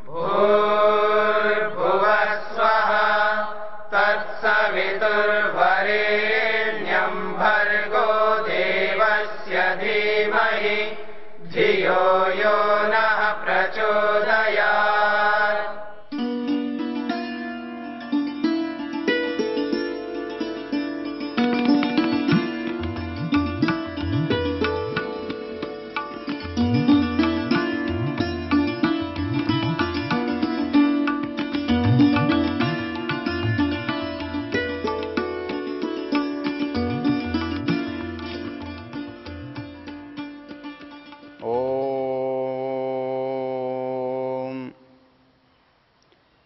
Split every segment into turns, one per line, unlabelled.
भूर्भुवः स्वः तत्सवितुर्वरेण्यं भर्गो देवस्य धीमहि धियो यो नः प्रचोदयात्।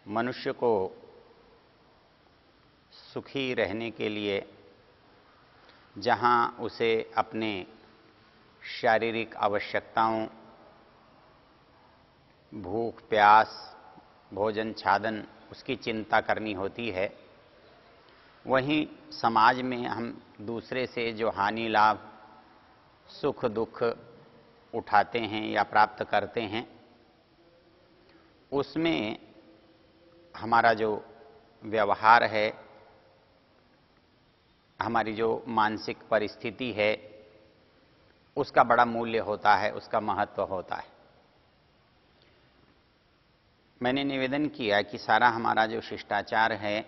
मनुष्य को सुखी रहने के लिए जहाँ उसे अपने शारीरिक आवश्यकताओं, भूख प्यास, भोजन छादन उसकी चिंता करनी होती है, वहीं समाज में हम दूसरे से जो हानि लाभ, सुख दुख उठाते हैं या प्राप्त करते हैं, उसमें हमारा जो व्यवहार है, हमारी जो मानसिक परिस्थिति है, उसका बड़ा मूल्य होता है, उसका महत्व होता है। मैंने निवेदन किया कि सारा हमारा जो शिष्टाचार है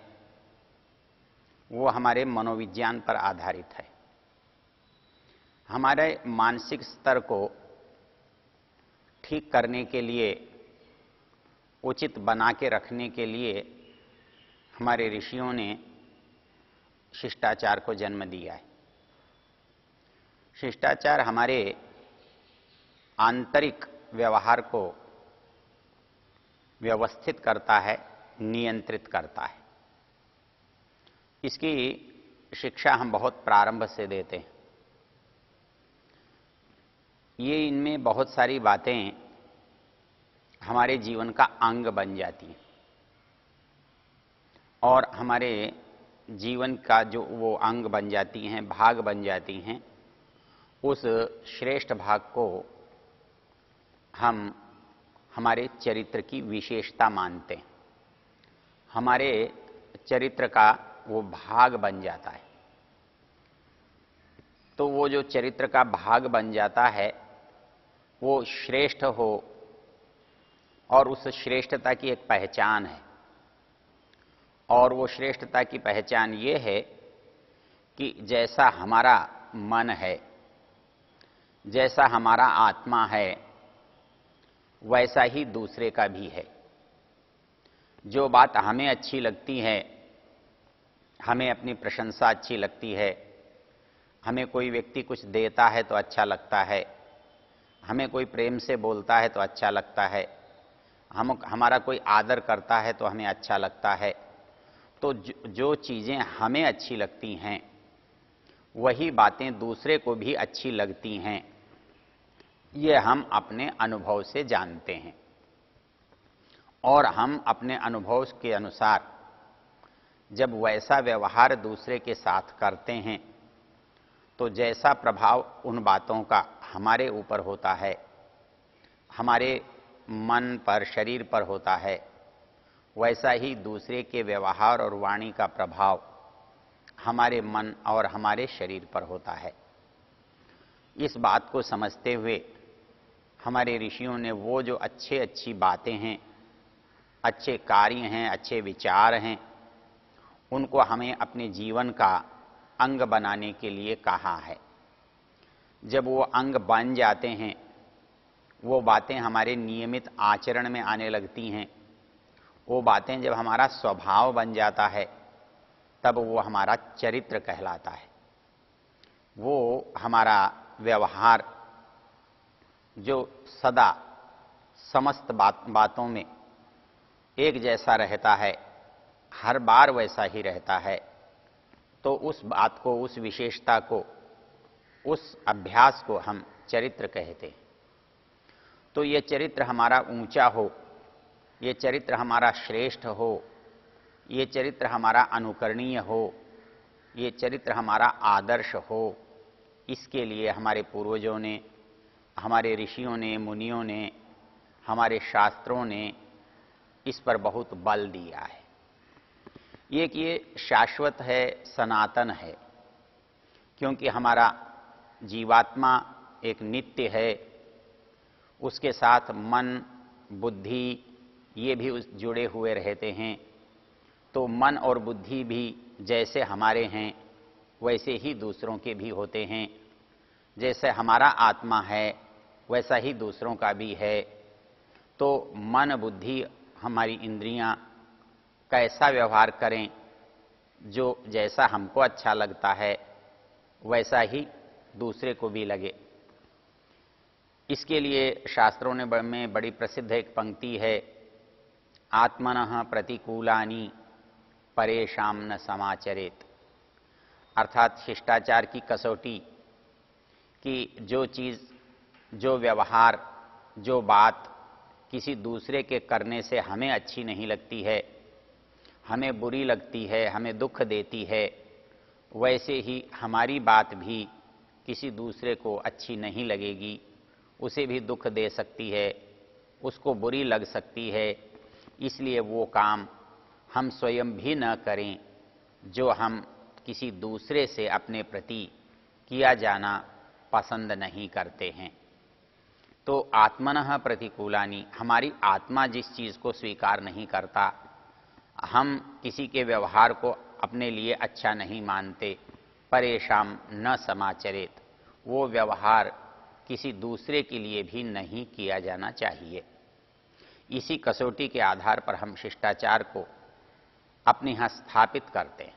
वो हमारे मनोविज्ञान पर आधारित है। हमारे मानसिक स्तर को ठीक करने के लिए, उचित बना के रखने के लिए हमारे ऋषियों ने शिष्टाचार को जन्म दिया है। शिष्टाचार हमारे आंतरिक व्यवहार को व्यवस्थित करता है, नियंत्रित करता है। इसकी शिक्षा हम बहुत प्रारंभ से देते हैं। ये इनमें बहुत सारी बातें हमारे जीवन का अंग बन जाती हैं और हमारे जीवन का जो वो अंग बन जाती हैं, भाग बन जाती हैं, उस श्रेष्ठ भाग को हम हमारे चरित्र की विशेषता मानते हैं। हमारे चरित्र का वो भाग बन जाता है। तो वो जो चरित्र का भाग बन जाता है वो श्रेष्ठ हो और उस श्रेष्ठता की एक पहचान है। और वो श्रेष्ठता की पहचान ये है कि जैसा हमारा मन है, जैसा हमारा आत्मा है, वैसा ही दूसरे का भी है। जो बात हमें अच्छी लगती है, हमें अपनी प्रशंसा अच्छी लगती है, हमें कोई व्यक्ति कुछ देता है तो अच्छा लगता है, हमें कोई प्रेम से बोलता है तो अच्छा लगता है, हमारा कोई आदर करता है तो हमें अच्छा लगता है। तो जो चीज़ें हमें अच्छी लगती हैं वही बातें दूसरे को भी अच्छी लगती हैं। ये हम अपने अनुभव से जानते हैं और हम अपने अनुभव के अनुसार जब वैसा व्यवहार दूसरे के साथ करते हैं तो जैसा प्रभाव उन बातों का हमारे ऊपर होता है, हमारे मन पर, शरीर पर होता है, वैसा ही दूसरे के व्यवहार और वाणी का प्रभाव हमारे मन और हमारे शरीर पर होता है। इस बात को समझते हुए हमारे ऋषियों ने वो जो अच्छी बातें हैं, अच्छे कार्य हैं, अच्छे विचार हैं, उनको हमें अपने जीवन का अंग बनाने के लिए कहा है। जब वो अंग बन जाते हैं, वो बातें हमारे नियमित आचरण में आने लगती हैं, वो बातें जब हमारा स्वभाव बन जाता है तब वो हमारा चरित्र कहलाता है। वो हमारा व्यवहार जो सदा समस्त बातों में एक जैसा रहता है, हर बार वैसा ही रहता है, तो उस बात को, उस विशेषता को, उस अभ्यास को हम चरित्र कहते हैं। तो ये चरित्र हमारा ऊंचा हो, ये चरित्र हमारा श्रेष्ठ हो, ये चरित्र हमारा अनुकरणीय हो, ये चरित्र हमारा आदर्श हो, इसके लिए हमारे पूर्वजों ने, हमारे ऋषियों ने, मुनियों ने, हमारे शास्त्रों ने इस पर बहुत बल दिया है। ये शाश्वत है, सनातन है, क्योंकि हमारा जीवात्मा एक नित्य है, उसके साथ मन, बुद्धि ये भी जुड़े हुए रहते हैं। तो मन और बुद्धि भी जैसे हमारे हैं वैसे ही दूसरों के भी होते हैं। जैसे हमारा आत्मा है वैसा ही दूसरों का भी है। तो मन, बुद्धि, हमारी इंद्रियां कैसा व्यवहार करें, जो जैसा हमको अच्छा लगता है वैसा ही दूसरे को भी लगे। इसके लिए शास्त्रों में बड़ी प्रसिद्ध एक पंक्ति है, आत्मनः प्रतिकूलानि परेशां न समाचरेत। अर्थात शिष्टाचार की कसौटी कि जो चीज़, जो व्यवहार, जो बात किसी दूसरे के करने से हमें अच्छी नहीं लगती है, हमें बुरी लगती है, हमें दुख देती है, वैसे ही हमारी बात भी किसी दूसरे को अच्छी नहीं लगेगी, उसे भी दुख दे सकती है, उसको बुरी लग सकती है। इसलिए वो काम हम स्वयं भी न करें जो हम किसी दूसरे से अपने प्रति किया जाना पसंद नहीं करते हैं। तो आत्मनः प्रतिकूलानि, हमारी आत्मा जिस चीज़ को स्वीकार नहीं करता, हम किसी के व्यवहार को अपने लिए अच्छा नहीं मानते, परेशां न समाचरेत, वो व्यवहार किसी दूसरे के लिए भी नहीं किया जाना चाहिए। इसी कसौटी के आधार पर हम शिष्टाचार को अपने यहाँ स्थापित करते हैं।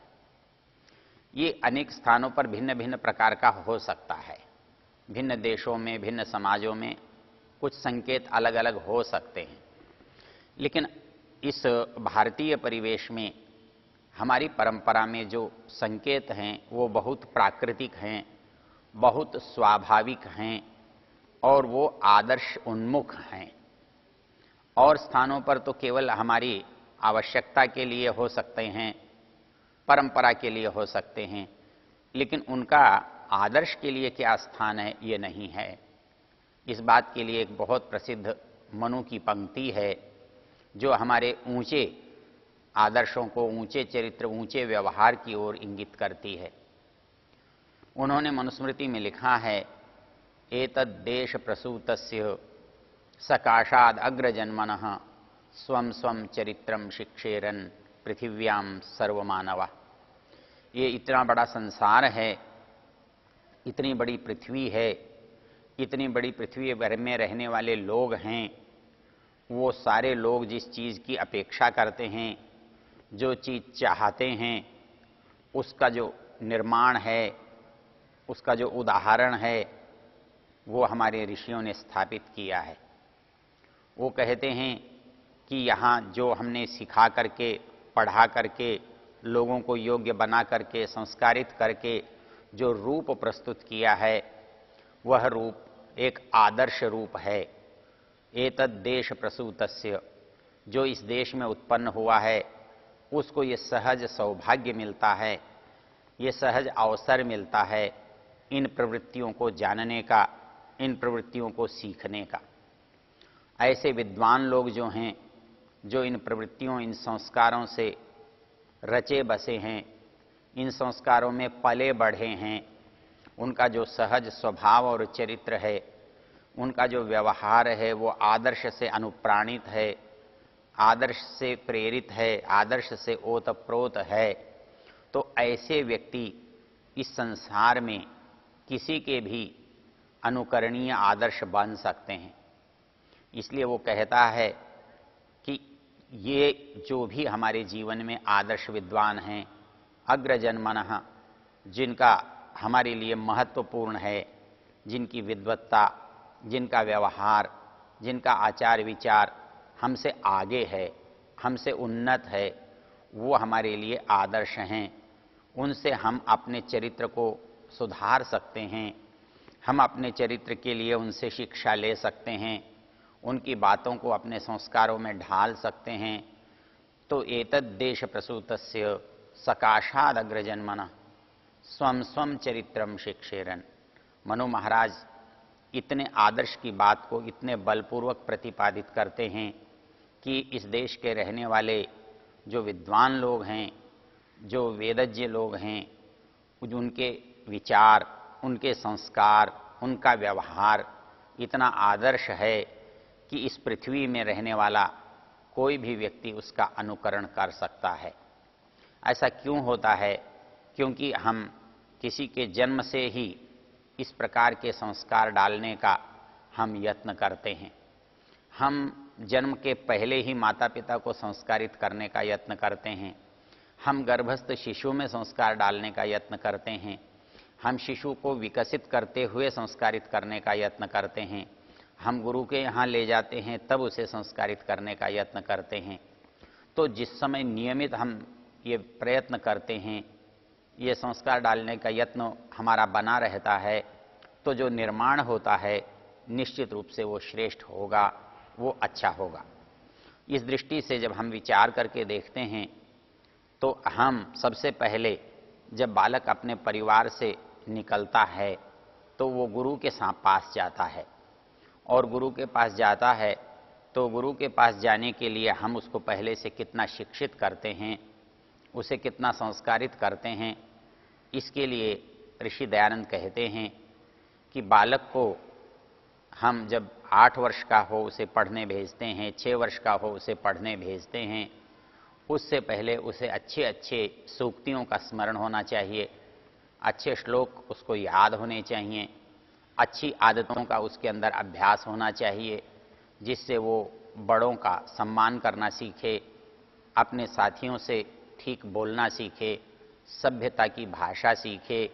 ये अनेक स्थानों पर भिन्न भिन्न प्रकार का हो सकता है। भिन्न देशों में, भिन्न समाजों में कुछ संकेत अलग अलग हो सकते हैं, लेकिन इस भारतीय परिवेश में हमारी परंपरा में जो संकेत हैं वो बहुत प्राकृतिक हैं, बहुत स्वाभाविक हैं और वो आदर्श उन्मुख हैं। और स्थानों पर तो केवल हमारी आवश्यकता के लिए हो सकते हैं, परंपरा के लिए हो सकते हैं, लेकिन उनका आदर्श के लिए क्या स्थान है ये नहीं है। इस बात के लिए एक बहुत प्रसिद्ध मनु की पंक्ति है जो हमारे ऊंचे आदर्शों को, ऊंचे चरित्र, ऊंचे व्यवहार की ओर इंगित करती है। उन्होंने मनुस्मृति में लिखा है, एतद् देश प्रसूतस्य सकाशाद अग्रजन्मनः स्वं स्वं चरित्रम शिक्षेरन पृथिव्यां सर्वमानवा। ये इतना बड़ा संसार है, इतनी बड़ी पृथ्वी है, इतनी बड़ी पृथ्वी भर में रहने वाले लोग हैं, वो सारे लोग जिस चीज़ की अपेक्षा करते हैं, जो चीज़ चाहते हैं, उसका जो निर्माण है, उसका जो उदाहरण है, वो हमारे ऋषियों ने स्थापित किया है। वो कहते हैं कि यहाँ जो हमने सिखा करके, पढ़ा करके, लोगों को योग्य बना करके, संस्कारित करके जो रूप प्रस्तुत किया है, वह रूप एक आदर्श रूप है। एतद् देश प्रसूतस्य, जो इस देश में उत्पन्न हुआ है उसको ये सहज सौभाग्य मिलता है, ये सहज अवसर मिलता है इन प्रवृत्तियों को जानने का, इन प्रवृत्तियों को सीखने का। ऐसे विद्वान लोग जो हैं, जो इन प्रवृत्तियों, इन संस्कारों से रचे बसे हैं, इन संस्कारों में पले बढ़े हैं, उनका जो सहज स्वभाव और चरित्र है, उनका जो व्यवहार है वो आदर्श से अनुप्राणित है, आदर्श से प्रेरित है, आदर्श से ओतप्रोत है। तो ऐसे व्यक्ति इस संसार में किसी के भी अनुकरणीय आदर्श बन सकते हैं। इसलिए वो कहता है कि ये जो भी हमारे जीवन में आदर्श विद्वान हैं, अग्रजन्मनः, जिनका हमारे लिए महत्वपूर्ण है, जिनकी विद्वत्ता, जिनका व्यवहार, जिनका आचार विचार हमसे आगे है, हमसे उन्नत है, वो हमारे लिए आदर्श हैं। उनसे हम अपने चरित्र को सुधार सकते हैं, हम अपने चरित्र के लिए उनसे शिक्षा ले सकते हैं, उनकी बातों को अपने संस्कारों में ढाल सकते हैं। तो एतद् देश प्रसूतस्य सकाशाद अग्रजन्मनः स्वं स्वं चरित्रम शिक्षेरन। मनु महाराज इतने आदर्श की बात को इतने बलपूर्वक प्रतिपादित करते हैं कि इस देश के रहने वाले जो विद्वान लोग हैं, जो वेदज्ञ लोग हैं, उनके विचार, उनके संस्कार, उनका व्यवहार इतना आदर्श है कि इस पृथ्वी में रहने वाला कोई भी व्यक्ति उसका अनुकरण कर सकता है। ऐसा क्यों होता है? क्योंकि हम किसी के जन्म से ही इस प्रकार के संस्कार डालने का हम यत्न करते हैं। हम जन्म के पहले ही माता पिता को संस्कारित करने का यत्न करते हैं। हम गर्भस्थ शिशु में संस्कार डालने का यत्न करते हैं। हम शिशु को विकसित करते हुए संस्कारित करने का यत्न करते हैं। हम गुरु के यहाँ ले जाते हैं तब उसे संस्कारित करने का यत्न करते हैं। तो जिस समय नियमित हम ये प्रयत्न करते हैं, ये संस्कार डालने का यत्न हमारा बना रहता है, तो जो निर्माण होता है निश्चित रूप से वो श्रेष्ठ होगा, वो अच्छा होगा। इस दृष्टि से जब हम विचार करके देखते हैं तो हम सबसे पहले जब बालक अपने परिवार से निकलता है तो वो गुरु के पास जाता है, और गुरु के पास जाता है तो गुरु के पास जाने के लिए हम उसको पहले से कितना शिक्षित करते हैं, उसे कितना संस्कारित करते हैं। इसके लिए ऋषि दयानंद कहते हैं कि बालक को हम जब 8 वर्ष का हो उसे पढ़ने भेजते हैं, 6 वर्ष का हो उसे पढ़ने भेजते हैं, उससे पहले उसे अच्छे अच्छे सूक्तियों का स्मरण होना चाहिए, अच्छे श्लोक उसको याद होने चाहिए, अच्छी आदतों का उसके अंदर अभ्यास होना चाहिए, जिससे वो बड़ों का सम्मान करना सीखे, अपने साथियों से ठीक बोलना सीखे, सभ्यता की भाषा सीखे,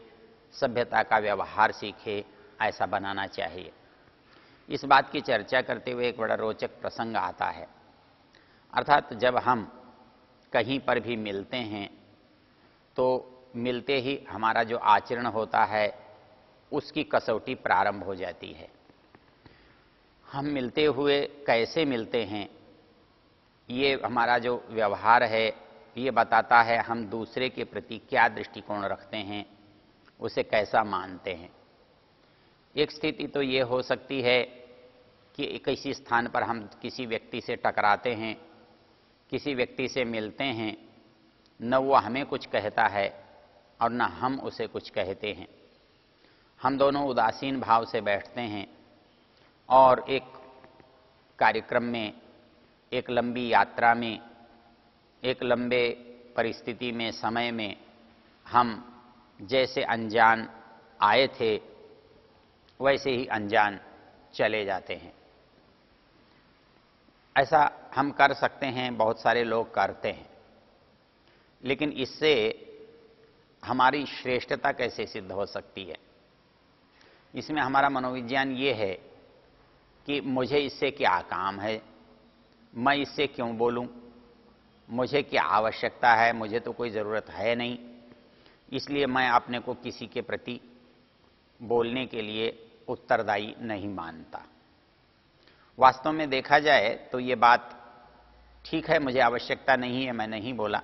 सभ्यता का व्यवहार सीखे, ऐसा बनाना चाहिए। इस बात की चर्चा करते हुए एक बड़ा रोचक प्रसंग आता है। अर्थात जब हम कहीं पर भी मिलते हैं तो मिलते ही हमारा जो आचरण होता है उसकी कसौटी प्रारंभ हो जाती है। हम मिलते हुए कैसे मिलते हैं, ये हमारा जो व्यवहार है ये बताता है हम दूसरे के प्रति क्या दृष्टिकोण रखते हैं, उसे कैसा मानते हैं। एक स्थिति तो ये हो सकती है कि किसी स्थान पर हम किसी व्यक्ति से टकराते हैं, किसी व्यक्ति से मिलते हैं, न वो हमें कुछ कहता है और न हम उसे कुछ कहते हैं। हम दोनों उदासीन भाव से बैठते हैं और एक कार्यक्रम में, एक लंबी यात्रा में, एक लंबे परिस्थिति में, समय में हम जैसे अनजान आए थे वैसे ही अनजान चले जाते हैं। ऐसा हम कर सकते हैं, बहुत सारे लोग करते हैं, लेकिन इससे हमारी श्रेष्ठता कैसे सिद्ध हो सकती है? इसमें हमारा मनोविज्ञान ये है कि मुझे इससे क्या काम है, मैं इससे क्यों बोलूं, मुझे क्या आवश्यकता है, मुझे तो कोई ज़रूरत है नहीं, इसलिए मैं अपने को किसी के प्रति बोलने के लिए उत्तरदायी नहीं मानता। वास्तव में देखा जाए तो ये बात ठीक है, मुझे आवश्यकता नहीं है, मैं नहीं बोला,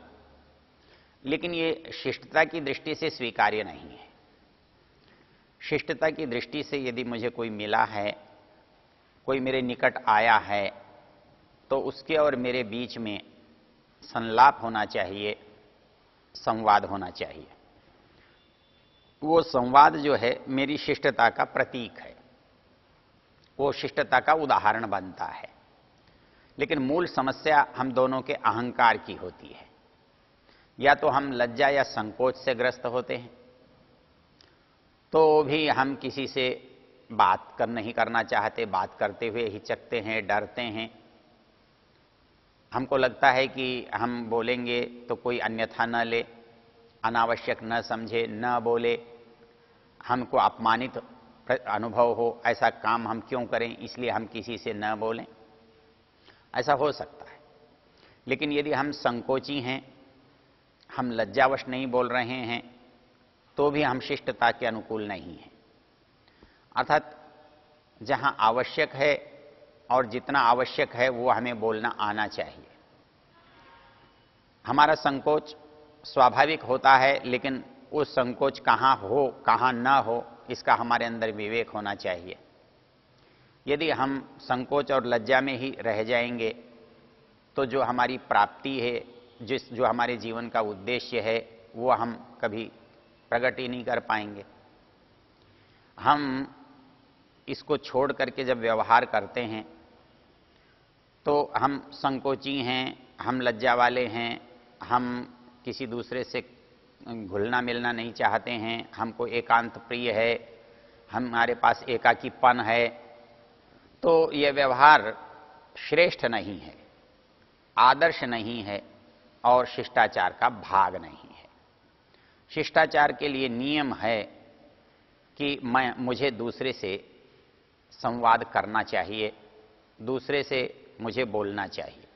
लेकिन ये शिष्टता की दृष्टि से स्वीकार्य नहीं है। शिष्टता की दृष्टि से यदि मुझे कोई मिला है, कोई मेरे निकट आया है, तो उसके और मेरे बीच में संलाप होना चाहिए, संवाद होना चाहिए। वो संवाद जो है मेरी शिष्टता का प्रतीक है, वो शिष्टता का उदाहरण बनता है। लेकिन मूल समस्या हम दोनों के अहंकार की होती है। या तो हम लज्जा या संकोच से ग्रस्त होते हैं, तो भी हम किसी से बात नहीं करना चाहते, बात करते हुए हिचकते हैं, डरते हैं। हमको लगता है कि हम बोलेंगे तो कोई अन्यथा न ले, अनावश्यक न समझे, न बोले, हमको अपमानित अनुभव हो, ऐसा काम हम क्यों करें, इसलिए हम किसी से न बोलें। ऐसा हो सकता है। लेकिन यदि हम संकोची हैं, हम लज्जावश नहीं बोल रहे हैं, तो भी हम शिष्टता के अनुकूल नहीं हैं। अर्थात जहां आवश्यक है और जितना आवश्यक है वो हमें बोलना आना चाहिए। हमारा संकोच स्वाभाविक होता है, लेकिन उस संकोच कहाँ हो कहाँ न हो इसका हमारे अंदर विवेक होना चाहिए। यदि हम संकोच और लज्जा में ही रह जाएंगे तो जो हमारी प्राप्ति है, जो हमारे जीवन का उद्देश्य है, वो हम कभी प्रकट ही नहीं कर पाएंगे। हम इसको छोड़ करके जब व्यवहार करते हैं तो हम संकोची हैं, हम लज्जा वाले हैं, हम किसी दूसरे से घुलना मिलना नहीं चाहते हैं, हमको एकांत प्रिय है, हमारे पास एकाकीपन है, तो यह व्यवहार श्रेष्ठ नहीं है, आदर्श नहीं है और शिष्टाचार का भाग नहीं है। शिष्टाचार के लिए नियम है कि मुझे दूसरे से संवाद करना चाहिए, दूसरे से मुझे बोलना चाहिए।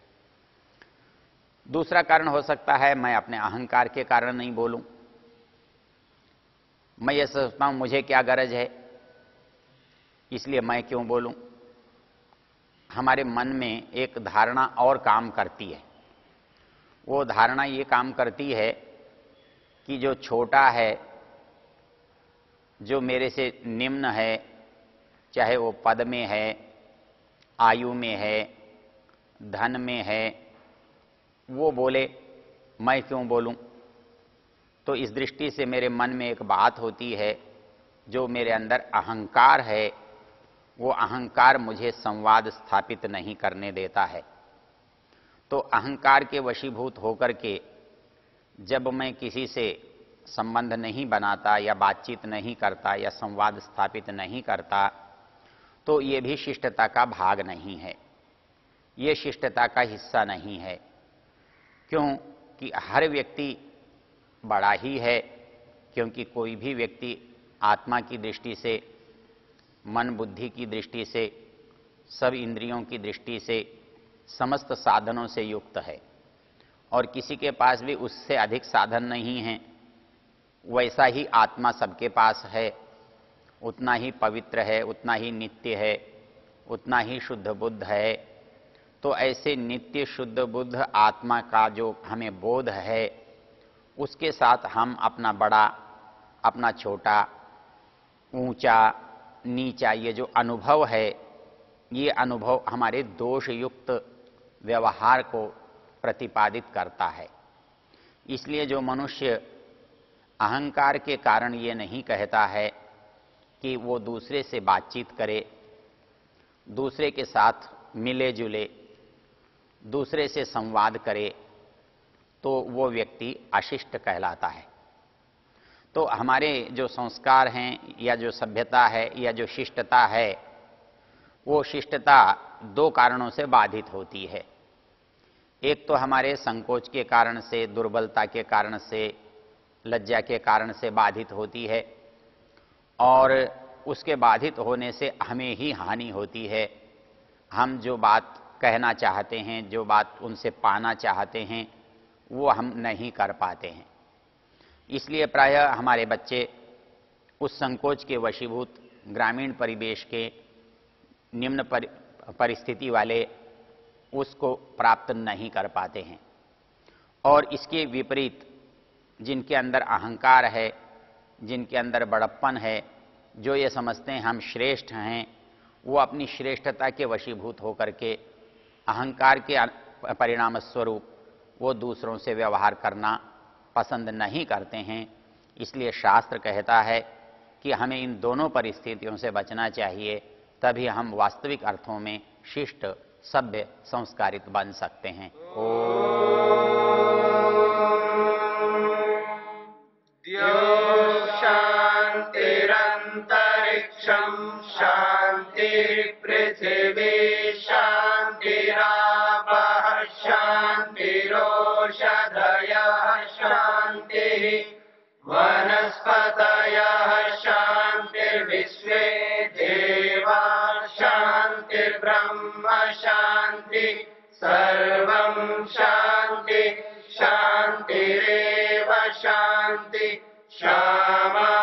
दूसरा कारण हो सकता है मैं अपने अहंकार के कारण नहीं बोलूं। मैं ये सोचता हूं मुझे क्या गरज है, इसलिए मैं क्यों बोलूं। हमारे मन में एक धारणा और काम करती है। वो धारणा ये काम करती है कि जो छोटा है, जो मेरे से निम्न है, चाहे वो पद में है, आयु में है, धन में है, वो बोले, मैं क्यों बोलूं। तो इस दृष्टि से मेरे मन में एक बात होती है, जो मेरे अंदर अहंकार है, वो अहंकार मुझे संवाद स्थापित नहीं करने देता है। तो अहंकार के वशीभूत होकर के जब मैं किसी से संबंध नहीं बनाता या बातचीत नहीं करता या संवाद स्थापित नहीं करता, तो ये भी शिष्टता का भाग नहीं है, ये शिष्टता का हिस्सा नहीं है। क्योंकि हर व्यक्ति बड़ा ही है, क्योंकि कोई भी व्यक्ति आत्मा की दृष्टि से, मन बुद्धि की दृष्टि से, सब इंद्रियों की दृष्टि से, समस्त साधनों से युक्त है और किसी के पास भी उससे अधिक साधन नहीं है। वैसा ही आत्मा सबके पास है, उतना ही पवित्र है, उतना ही नित्य है, उतना ही शुद्ध बुद्ध है। तो ऐसे नित्य शुद्ध बुद्ध आत्मा का जो हमें बोध है, उसके साथ हम अपना बड़ा, अपना छोटा, ऊंचा, नीचा, ये जो अनुभव है, ये अनुभव हमारे दोषयुक्त व्यवहार को प्रतिपादित करता है। इसलिए जो मनुष्य अहंकार के कारण ये नहीं कहता है कि वो दूसरे से बातचीत करे, दूसरे के साथ मिले जुले, दूसरे से संवाद करे, तो वो व्यक्ति अशिष्ट कहलाता है। तो हमारे जो संस्कार हैं या जो सभ्यता है या जो शिष्टता है, वो शिष्टता दो कारणों से बाधित होती है। एक तो हमारे संकोच के कारण से, दुर्बलता के कारण से, लज्जा के कारण से बाधित होती है और उसके बाधित होने से हमें ही हानि होती है। हम जो बात कहना चाहते हैं, जो बात उनसे पाना चाहते हैं, वो हम नहीं कर पाते हैं। इसलिए प्रायः हमारे बच्चे उस संकोच के वशीभूत ग्रामीण परिवेश के निम्न परिस्थिति वाले उसको प्राप्त नहीं कर पाते हैं। और इसके विपरीत जिनके अंदर अहंकार है, जिनके अंदर बड़प्पन है, जो ये समझते हैं हम श्रेष्ठ हैं, वो अपनी श्रेष्ठता के वशीभूत होकर के अहंकार के परिणाम स्वरूप वो दूसरों से व्यवहार करना पसंद नहीं करते हैं। इसलिए शास्त्र कहता है कि हमें इन दोनों परिस्थितियों से बचना चाहिए, तभी हम वास्तविक अर्थों में शिष्ट, सभ्य, संस्कारित बन सकते हैं।
शांतिरंतरिक्षं शांतिर्पृथिवी शांतिरापः शांतिरोषधयः शांतिः वनस्पतयः शांतिर्विश्वे देवाः शांतिर्ब्रह्म शांति सर्वं शांति शांतिरेव शांति क्षमा